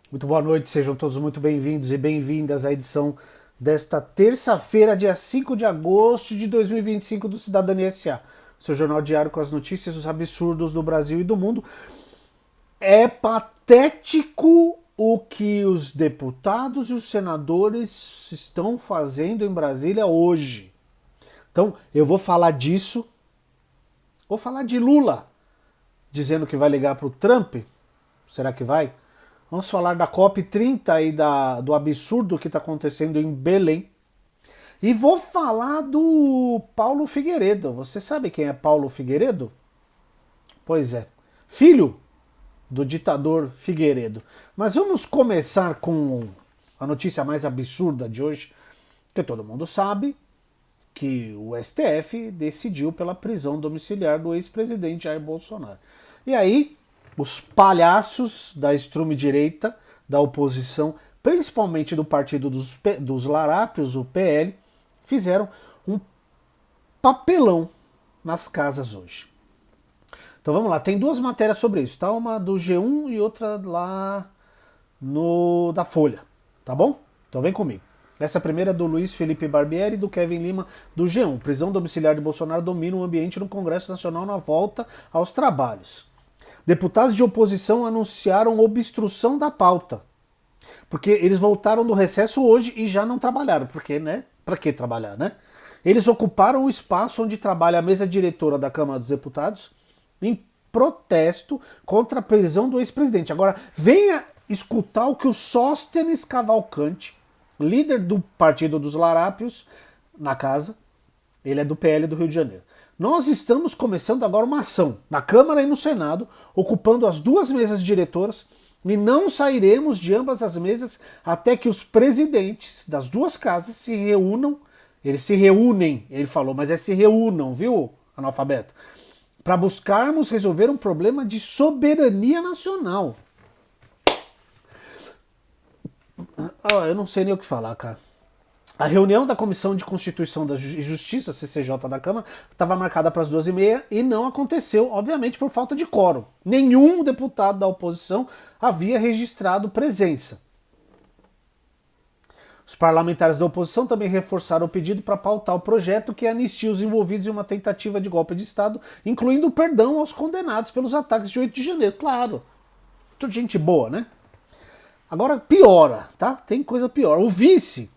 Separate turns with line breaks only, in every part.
Muito boa noite, sejam todos muito bem-vindos e bem-vindas à edição desta terça-feira, dia 5 de agosto de 2025 do Cidadania SA, seu jornal diário com as notícias dos absurdos do Brasil e do mundo. É patético o que os deputados e os senadores estão fazendo em Brasília hoje. Então, eu vou falar disso, vou falar de Lula, dizendo que vai ligar para o Trump. Será que vai? Vamos falar da COP30 e do absurdo que está acontecendo em Belém. E vou falar do Paulo Figueiredo. Você sabe quem é Paulo Figueiredo? Pois é, filho do ditador Figueiredo. Mas vamos começar com a notícia mais absurda de hoje, que todo mundo sabe que o STF decidiu pela prisão domiciliar do ex-presidente Jair Bolsonaro. E aí, os palhaços da extrema-direita, da oposição, principalmente do partido dos Larápios, o PL, fizeram um papelão nas casas hoje. Então vamos lá, tem duas matérias sobre isso, tá? Uma do G1 e outra lá no da Folha, tá bom? Então vem comigo. Essa primeira é do Luiz Felipe Barbieri e do Kevin Lima, do G1. Prisão domiciliar de Bolsonaro domina o ambiente no Congresso Nacional na volta aos trabalhos. Deputados de oposição anunciaram obstrução da pauta. Porque eles voltaram do recesso hoje e já não trabalharam. Porque, né? Pra que trabalhar, né? Eles ocuparam o espaço onde trabalha a mesa diretora da Câmara dos Deputados em protesto contra a prisão do ex-presidente. Agora, venha escutar o que o Sóstenes Cavalcante, líder do Partido dos Larápios, na casa, ele é do PL do Rio de Janeiro. Nós estamos começando agora uma ação na Câmara e no Senado, ocupando as duas mesas diretoras, e não sairemos de ambas as mesas até que os presidentes das duas casas se reúnam. Eles se reúnem, ele falou, mas é se reúnam, viu, analfabeto? Para buscarmos resolver um problema de soberania nacional. Eu não sei nem o que falar, cara. A reunião da Comissão de Constituição e Justiça, CCJ da Câmara, estava marcada para as 12h30 e não aconteceu, obviamente por falta de quórum. Nenhum deputado da oposição havia registrado presença. Os parlamentares da oposição também reforçaram o pedido para pautar o projeto que anistia os envolvidos em uma tentativa de golpe de Estado, incluindo o perdão aos condenados pelos ataques de 8 de janeiro. Claro, tudo gente boa, né? Agora piora, tá? Tem coisa pior. O vice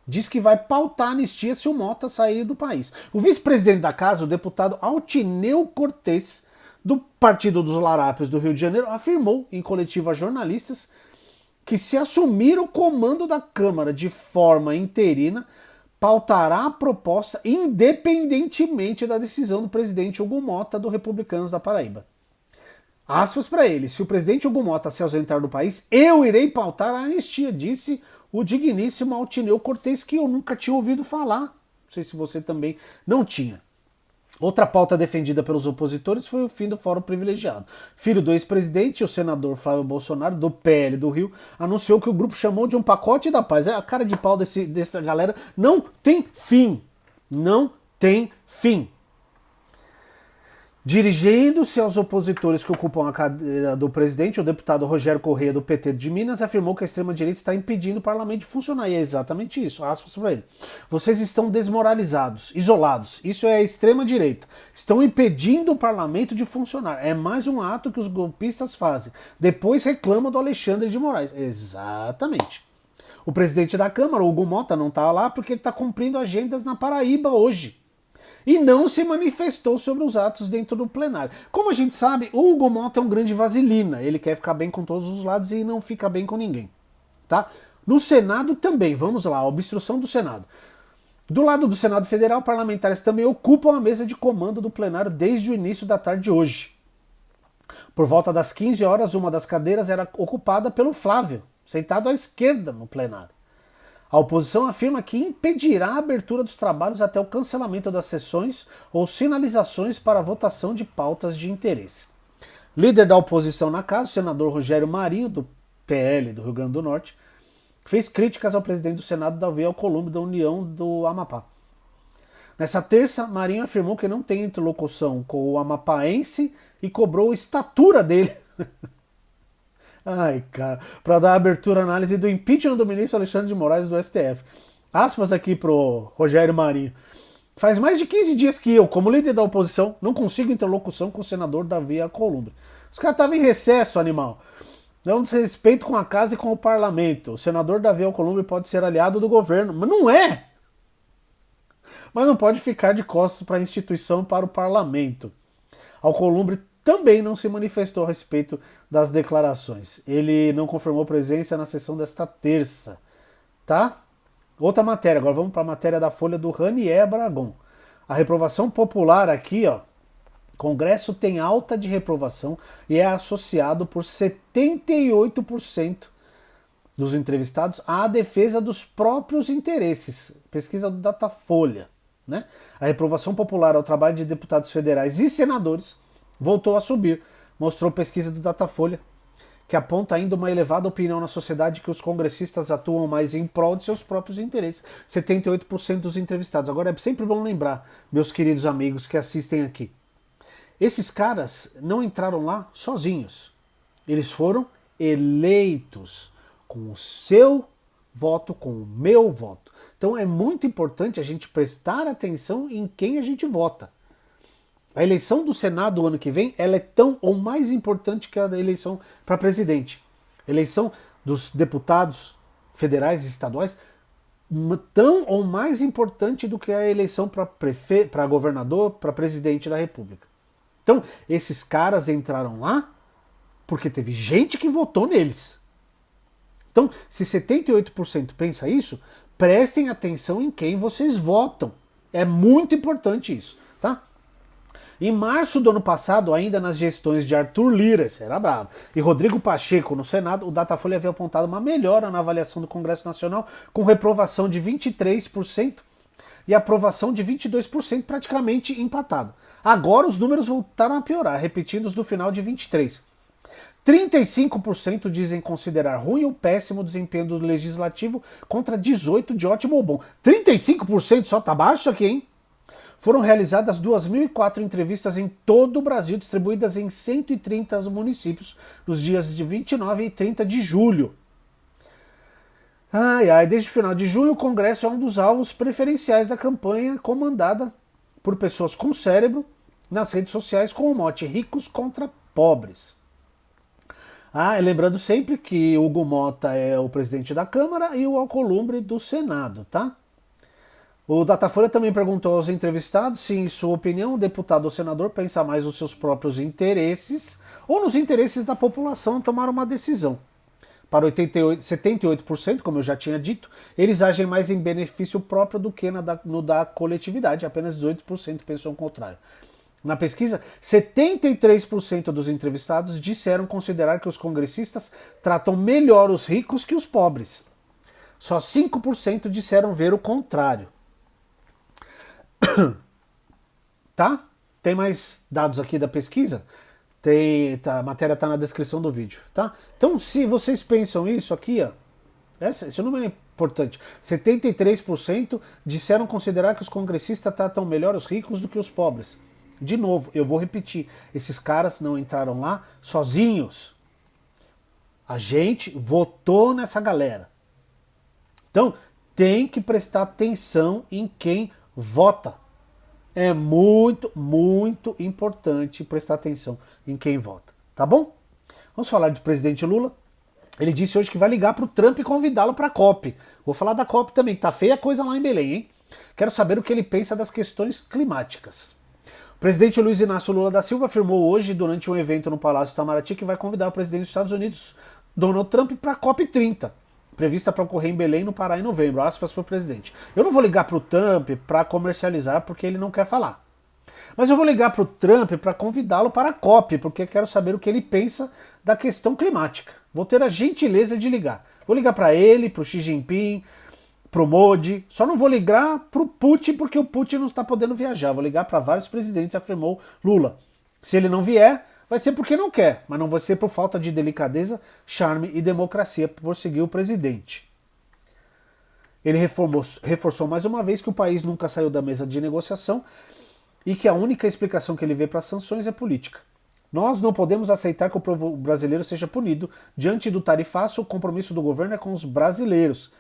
diz que vai pautar a anistia se o Mota sair do país. O vice-presidente da casa, o deputado Altineu Cortes, do Partido dos Larápios do Rio de Janeiro, afirmou em coletiva a jornalistas que se assumir o comando da Câmara de forma interina, pautará a proposta independentemente da decisão do presidente Hugo Mota do Republicanos da Paraíba. Aspas para ele, se o presidente Hugo Mota se ausentar do país, eu irei pautar a anistia, disse o digníssimo Altineu Cortes, que eu nunca tinha ouvido falar. Não sei se você também não tinha. Outra pauta defendida pelos opositores foi o fim do Fórum Privilegiado. Filho do ex-presidente, o senador Flávio Bolsonaro, do PL do Rio, anunciou que o grupo chamou de um pacote da paz. A cara de pau dessa galera não tem fim. Não tem fim. Dirigindo-se aos opositores que ocupam a cadeira do presidente, o deputado Rogério Corrêa, do PT de Minas, afirmou que a extrema-direita está impedindo o parlamento de funcionar. E é exatamente isso. Aspas para ele. Vocês estão desmoralizados, isolados. Isso é a extrema-direita. Estão impedindo o parlamento de funcionar. É mais um ato que os golpistas fazem. Depois reclamam do Alexandre de Moraes. Exatamente. O presidente da Câmara, Hugo Mota, não está lá porque ele está cumprindo agendas na Paraíba hoje. E não se manifestou sobre os atos dentro do plenário. Como a gente sabe, o Hugo Mota é um grande vaselina. Ele quer ficar bem com todos os lados e não fica bem com ninguém. Tá? No Senado também, vamos lá, a obstrução do Senado. Do lado do Senado Federal, parlamentares também ocupam a mesa de comando do plenário desde o início da tarde de hoje. Por volta das 15 horas, uma das cadeiras era ocupada pelo Flávio, sentado à esquerda no plenário. A oposição afirma que impedirá a abertura dos trabalhos até o cancelamento das sessões ou sinalizações para a votação de pautas de interesse. Líder da oposição na casa, o senador Rogério Marinho, do PL do Rio Grande do Norte, fez críticas ao presidente do Senado, Davi Alcolumbre, da União do Amapá. Nessa terça, Marinho afirmou que não tem interlocução com o amapaense e cobrou a estatura dele. Ai, cara, para dar abertura à análise do impeachment do ministro Alexandre de Moraes do STF. Aspas aqui pro Rogério Marinho. Faz mais de 15 dias que eu, como líder da oposição, não consigo interlocução com o senador Davi Alcolumbre. Os caras estavam em recesso, animal. É um desrespeito com a casa e com o parlamento. O senador Davi Alcolumbre pode ser aliado do governo, mas não é! Mas não pode ficar de costas para a instituição e para o parlamento. Alcolumbre também não se manifestou a respeito das declarações. Ele não confirmou presença na sessão desta terça. Tá? Outra matéria, agora vamos para a matéria da Folha do Ranier Bragon. A reprovação popular aqui, ó. Congresso tem alta de reprovação e é associado por 78% dos entrevistados à defesa dos próprios interesses. Pesquisa do Datafolha. Né? A reprovação popular ao trabalho de deputados federais e senadores voltou a subir, mostrou pesquisa do Datafolha, que aponta ainda uma elevada opinião na sociedade que os congressistas atuam mais em prol de seus próprios interesses. 78% dos entrevistados. Agora é sempre bom lembrar, meus queridos amigos que assistem aqui, esses caras não entraram lá sozinhos. Eles foram eleitos com o seu voto, com o meu voto. Então é muito importante a gente prestar atenção em quem a gente vota. A eleição do Senado do ano que vem, ela é tão ou mais importante que a eleição para presidente. A eleição dos deputados federais e estaduais, tão ou mais importante do que a eleição para prefeito, para governador, para presidente da República. Então, esses caras entraram lá porque teve gente que votou neles. Então, se 78% pensa isso, prestem atenção em quem vocês votam. É muito importante isso, tá? Em março do ano passado, ainda nas gestões de Arthur Lira, esse era bravo, e Rodrigo Pacheco no Senado, o Datafolha havia apontado uma melhora na avaliação do Congresso Nacional, com reprovação de 23% e aprovação de 22%, praticamente empatado. Agora os números voltaram a piorar, repetindo os do final de 23%. 35% dizem considerar ruim ou péssimo o desempenho do Legislativo contra 18% de ótimo ou bom. 35% só tá baixo aqui, hein? Foram realizadas 2.004 entrevistas em todo o Brasil, distribuídas em 130 municípios, nos dias de 29 e 30 de julho. Desde o final de julho, o Congresso é um dos alvos preferenciais da campanha comandada por pessoas com cérebro nas redes sociais com o mote ricos contra pobres. Lembrando sempre que o Hugo Mota é o presidente da Câmara e o Alcolumbre do Senado, tá? O Datafolha também perguntou aos entrevistados se, em sua opinião, o deputado ou senador pensa mais nos seus próprios interesses ou nos interesses da população tomar uma decisão. Para 78%, como eu já tinha dito, eles agem mais em benefício próprio do que no da coletividade. Apenas 18% pensam o contrário. Na pesquisa, 73% dos entrevistados disseram considerar que os congressistas tratam melhor os ricos que os pobres. Só 5% disseram ver o contrário. Tá? Tem mais dados aqui da pesquisa? A matéria está na descrição do vídeo, tá? Então, se vocês pensam isso aqui, ó, esse número é importante. 73% disseram considerar que os congressistas tratam melhor os ricos do que os pobres. De novo, eu vou repetir, esses caras não entraram lá sozinhos. A gente votou nessa galera. Então, tem que prestar atenção em quem vota. É muito, muito importante prestar atenção em quem vota. Tá bom? Vamos falar do presidente Lula. Ele disse hoje que vai ligar pro Trump e convidá-lo pra COP. Vou falar da COP também, que tá feia a coisa lá em Belém, hein? Quero saber o que ele pensa das questões climáticas. O presidente Luiz Inácio Lula da Silva afirmou hoje, durante um evento no Palácio Itamaraty, que vai convidar o presidente dos Estados Unidos, Donald Trump, para a COP30, prevista para ocorrer em Belém, no Pará, em novembro. Aspas para o presidente. Eu não vou ligar para o Trump para comercializar, porque ele não quer falar. Mas eu vou ligar para o Trump para convidá-lo para a COP, porque quero saber o que ele pensa da questão climática. Vou ter a gentileza de ligar. Vou ligar para ele, para o Xi Jinping, pro Modi, só não vou ligar pro Putin porque o Putin não está podendo viajar. Vou ligar para vários presidentes, afirmou Lula. Se ele não vier, vai ser porque não quer, mas não vai ser por falta de delicadeza, charme e democracia, por seguir o presidente. Ele reforçou mais uma vez que o país nunca saiu da mesa de negociação e que a única explicação que ele vê para as sanções é política. Nós não podemos aceitar que o povo brasileiro seja punido. Diante do tarifaço, o compromisso do governo é com os brasileiros.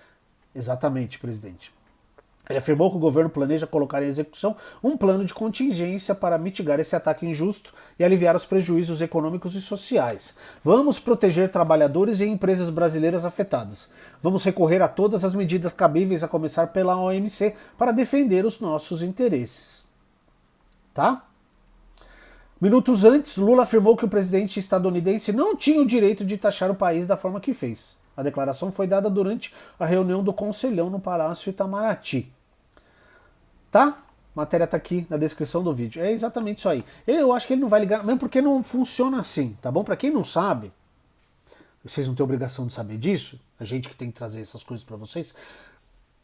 Exatamente, presidente. Ele afirmou que o governo planeja colocar em execução um plano de contingência para mitigar esse ataque injusto e aliviar os prejuízos econômicos e sociais. Vamos proteger trabalhadores e empresas brasileiras afetadas. Vamos recorrer a todas as medidas cabíveis, a começar pela OMC, para defender os nossos interesses. Tá? Minutos antes, Lula afirmou que o presidente estadunidense não tinha o direito de taxar o país da forma que fez. A declaração foi dada durante a reunião do Conselhão no Palácio Itamaraty. Tá? A matéria tá aqui na descrição do vídeo. É exatamente isso aí. Eu acho que ele não vai ligar, mesmo porque não funciona assim, tá bom? Para quem não sabe, vocês não têm obrigação de saber disso, a gente que tem que trazer essas coisas para vocês.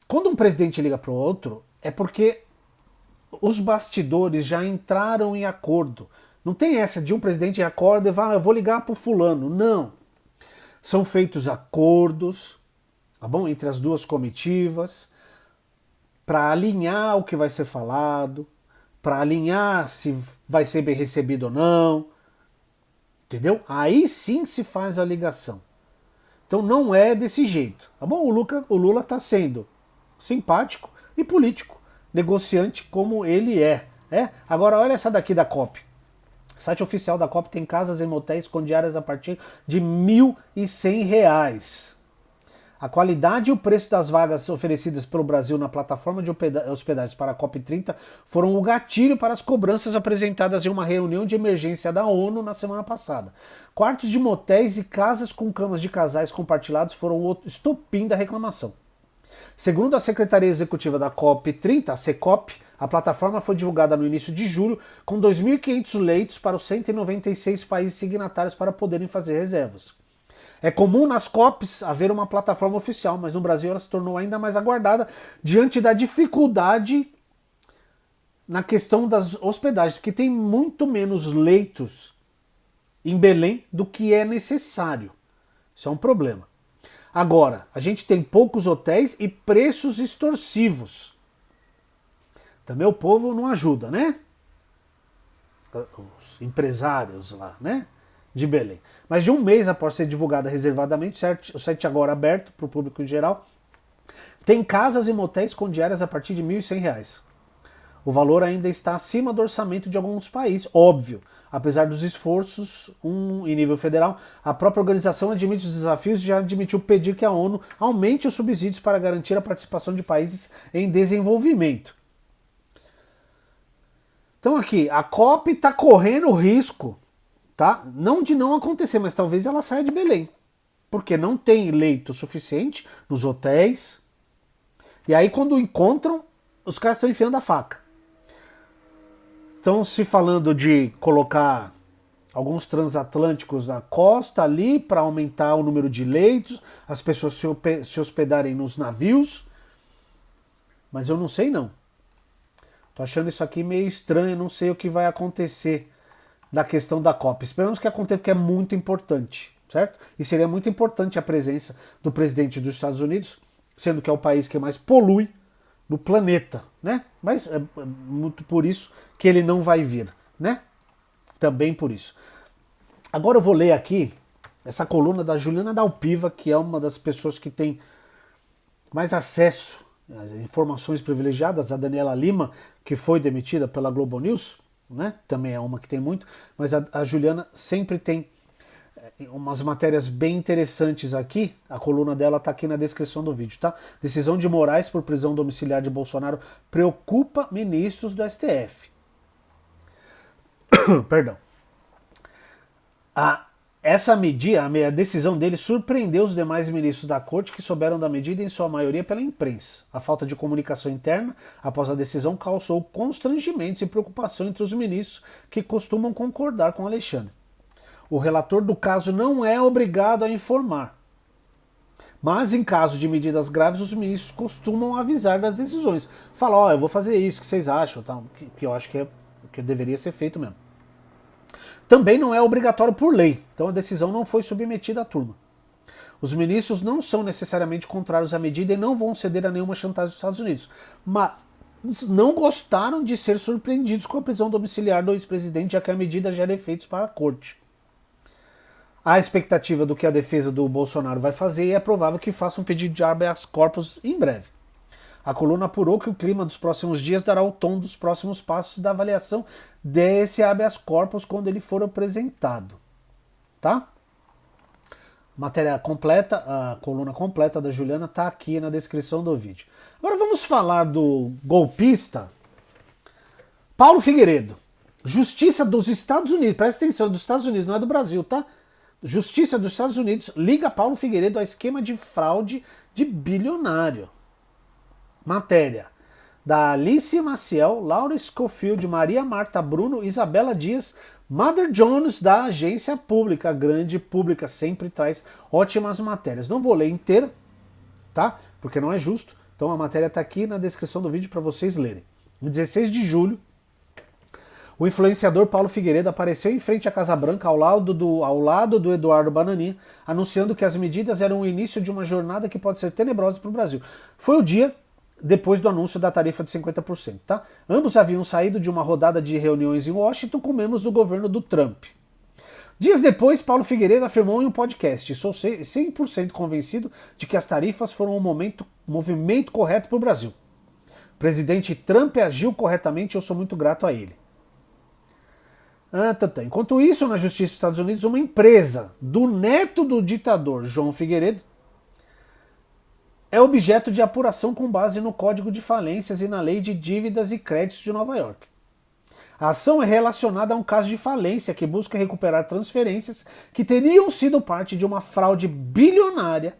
Quando um presidente liga pro outro, é porque os bastidores já entraram em acordo. Não tem essa de um presidente acorda e fala, eu vou ligar pro fulano. Não. São feitos acordos, tá bom? Entre as duas comitivas, para alinhar o que vai ser falado, para alinhar se vai ser bem recebido ou não, entendeu? Aí sim se faz a ligação. Então não é desse jeito, tá bom? O Lula tá sendo simpático e político, negociante como ele é. Agora olha essa daqui da COP. O site oficial da COP tem casas em motéis com diárias a partir de R$ 1.100. A qualidade e o preço das vagas oferecidas pelo Brasil na plataforma de hospedagens para a COP30 foram o gatilho para as cobranças apresentadas em uma reunião de emergência da ONU na semana passada. Quartos de motéis e casas com camas de casais compartilhados foram o estopim da reclamação. Segundo a Secretaria Executiva da COP30, a SECOP, a plataforma foi divulgada no início de julho com 2.500 leitos para os 196 países signatários para poderem fazer reservas. É comum nas COPs haver uma plataforma oficial, mas no Brasil ela se tornou ainda mais aguardada diante da dificuldade na questão das hospedagens, porque tem muito menos leitos em Belém do que é necessário. Isso é um problema. Agora, a gente tem poucos hotéis e preços extorsivos. Também o povo não ajuda, né? Os empresários lá, né? De Belém. Mas de um mês após ser divulgada reservadamente, o site agora aberto para o público em geral, tem casas e motéis com diárias a partir de R$ 1.100. O valor ainda está acima do orçamento de alguns países, óbvio. Apesar dos esforços em nível federal, a própria organização admite os desafios e já admitiu pedir que a ONU aumente os subsídios para garantir a participação de países em desenvolvimento. Então aqui, a COP está correndo risco, tá? Não de não acontecer, mas talvez ela saia de Belém. Porque não tem leito suficiente nos hotéis. E aí quando encontram, os caras estão enfiando a faca. Estão se falando de colocar alguns transatlânticos na costa ali para aumentar o número de leitos, as pessoas se hospedarem nos navios. Mas eu não sei não. Tô achando isso aqui meio estranho, não sei o que vai acontecer da questão da COP. Esperamos que aconteça porque é muito importante, certo? E seria muito importante a presença do presidente dos Estados Unidos, sendo que é o país que mais polui no planeta, né? Mas é muito por isso que ele não vai vir, né? Também por isso. Agora eu vou ler aqui essa coluna da Juliana Dalpiva, que é uma das pessoas que tem mais acesso às informações privilegiadas, a Daniela Lima, que foi demitida pela Globo News, né? Também é uma que tem muito, mas a Juliana sempre tem umas matérias bem interessantes aqui. A coluna dela está aqui na descrição do vídeo, tá? Decisão de Moraes por prisão domiciliar de Bolsonaro preocupa ministros do STF. Perdão. Essa medida, a decisão dele surpreendeu os demais ministros da corte que souberam da medida em sua maioria pela imprensa. A falta de comunicação interna após a decisão causou constrangimentos e preocupação entre os ministros que costumam concordar com Alexandre. O relator do caso não é obrigado a informar. Mas em caso de medidas graves, os ministros costumam avisar das decisões. Falar, eu vou fazer isso, o que vocês acham? Tá? Que eu acho que que deveria ser feito mesmo. Também não é obrigatório por lei, então a decisão não foi submetida à turma. Os ministros não são necessariamente contrários à medida e não vão ceder a nenhuma chantagem dos Estados Unidos. Mas não gostaram de ser surpreendidos com a prisão domiciliar do ex-presidente, já que a medida gera efeitos para a corte. A expectativa do que a defesa do Bolsonaro vai fazer e é provável que faça um pedido de habeas corpus em breve. A coluna apurou que o clima dos próximos dias dará o tom dos próximos passos da avaliação desse habeas corpus quando ele for apresentado. Tá? Matéria completa, a coluna completa da Juliana está aqui na descrição do vídeo. Agora vamos falar do golpista Paulo Figueiredo. Justiça dos Estados Unidos, presta atenção, dos Estados Unidos, não é do Brasil, tá? Justiça dos Estados Unidos liga Paulo Figueiredo a esquema de fraude de bilionário. Matéria da Alice Maciel, Laura Scofield, Maria Marta Bruno, Isabela Dias, Mother Jones, da Agência Pública. A Grande Pública sempre traz ótimas matérias. Não vou ler inteira, tá? Porque não é justo. Então a matéria está aqui na descrição do vídeo para vocês lerem. Em 16 de julho, o influenciador Paulo Figueiredo apareceu em frente à Casa Branca ao lado do Eduardo Bananinha, anunciando que as medidas eram o início de uma jornada que pode ser tenebrosa para o Brasil. Foi o dia depois do anúncio da tarifa de 50%. Tá? Ambos haviam saído de uma rodada de reuniões em Washington com membros do governo do Trump. Dias depois, Paulo Figueiredo afirmou em um podcast: "Sou 100% convencido de que as tarifas foram um movimento correto para o Brasil. O presidente Trump agiu corretamente e eu sou muito grato a ele." Enquanto isso, na Justiça dos Estados Unidos, uma empresa do neto do ditador João Figueiredo é objeto de apuração com base no Código de Falências e na Lei de Dívidas e Créditos de Nova York. A ação é relacionada a um caso de falência que busca recuperar transferências que teriam sido parte de uma fraude bilionária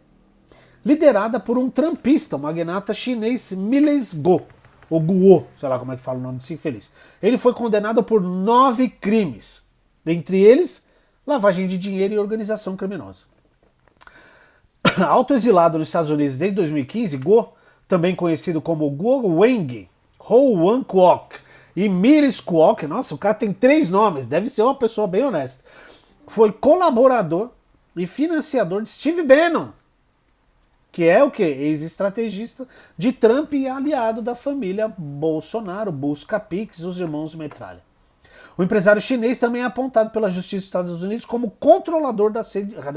liderada por um trumpista, o magnata chinês Miles Guo, ou Guo, sei lá como é que fala o nome desse infeliz. Ele foi condenado por 9 crimes, entre eles lavagem de dinheiro e organização criminosa. Autoexilado nos Estados Unidos desde 2015, Guo, também conhecido como Guo Weng, Ho Wan Kwok e Miles Kwok, nossa, o cara tem 3 nomes, deve ser uma pessoa bem honesta, foi colaborador e financiador de Steve Bannon, que é o quê? Ex-estrategista de Trump e aliado da família Bolsonaro, Busca-Pix, os irmãos Metralha. O empresário chinês também é apontado pela Justiça dos Estados Unidos como controlador da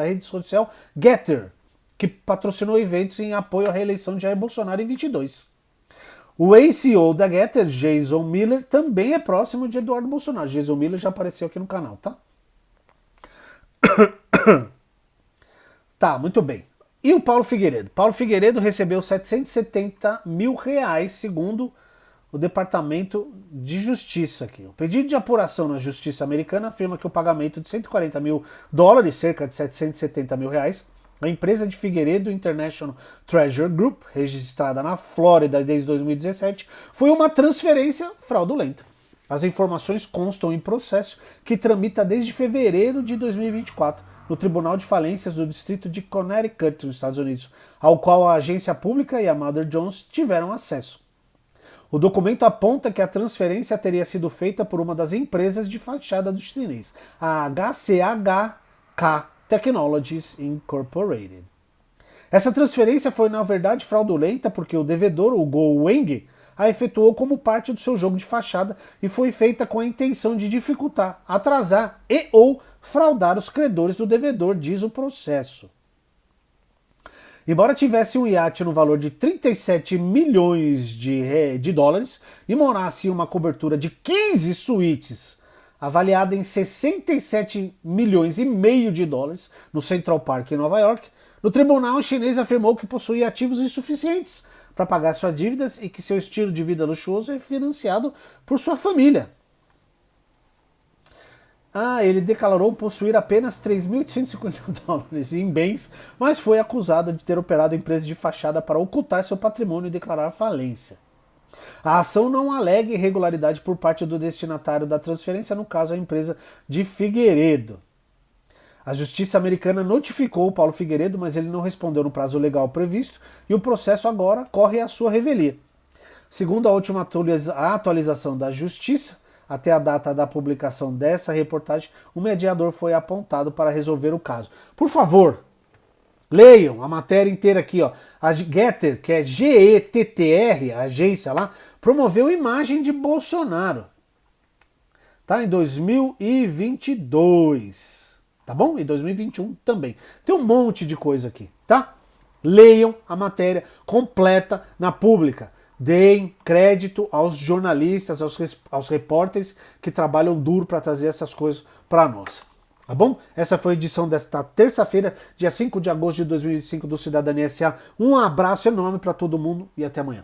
rede social Getter, que patrocinou eventos em apoio à reeleição de Jair Bolsonaro em 22. O ex-CEO da Getter, Jason Miller, também é próximo de Eduardo Bolsonaro. Jason Miller já apareceu aqui no canal, tá? Tá, muito bem. E o Paulo Figueiredo? Paulo Figueiredo recebeu 770 mil reais, segundo o Departamento de Justiça aqui. O pedido de apuração na Justiça Americana afirma que o pagamento de 140 mil dólares, cerca de 770 mil reais, a empresa de Figueiredo International Treasure Group, registrada na Flórida desde 2017, foi uma transferência fraudulenta. As informações constam em processo que tramita desde fevereiro de 2024 no Tribunal de Falências do Distrito de Connecticut, nos Estados Unidos, ao qual a agência pública e a Mother Jones tiveram acesso. O documento aponta que a transferência teria sido feita por uma das empresas de fachada do chinês, a HCHK Technologies Incorporated. Essa transferência foi, na verdade, fraudulenta porque o devedor, o Guo Weng, a efetuou como parte do seu jogo de fachada e foi feita com a intenção de dificultar, atrasar e ou fraudar os credores do devedor, diz o processo. Embora tivesse um iate no valor de 37 milhões de dólares e morasse em uma cobertura de 15 suítes, avaliada em 67 milhões e meio de dólares no Central Park em Nova York, no tribunal chinês afirmou que possuía ativos insuficientes para pagar suas dívidas e que seu estilo de vida luxuoso é financiado por sua família. Ele declarou possuir apenas 3.850 dólares em bens, mas foi acusado de ter operado empresa de fachada para ocultar seu patrimônio e declarar falência. A ação não alega irregularidade por parte do destinatário da transferência, no caso a empresa de Figueiredo. A Justiça Americana notificou o Paulo Figueiredo, mas ele não respondeu no prazo legal previsto e o processo agora corre à sua revelia. Segundo a última atualização da Justiça, até a data da publicação dessa reportagem, um mediador foi apontado para resolver o caso. Por favor, Leiam a matéria inteira aqui, ó. A Getter, que é GETTR, a agência lá, promoveu imagem de Bolsonaro. Tá? Em 2022. Tá bom? Em 2021 também. Tem um monte de coisa aqui, tá? Leiam a matéria completa na Pública. Deem crédito aos jornalistas, aos repórteres que trabalham duro para trazer essas coisas para nós. Tá bom? Essa foi a edição desta terça-feira, dia 5 de agosto de 2025 do Cidadania SA. Um abraço enorme para todo mundo e até amanhã.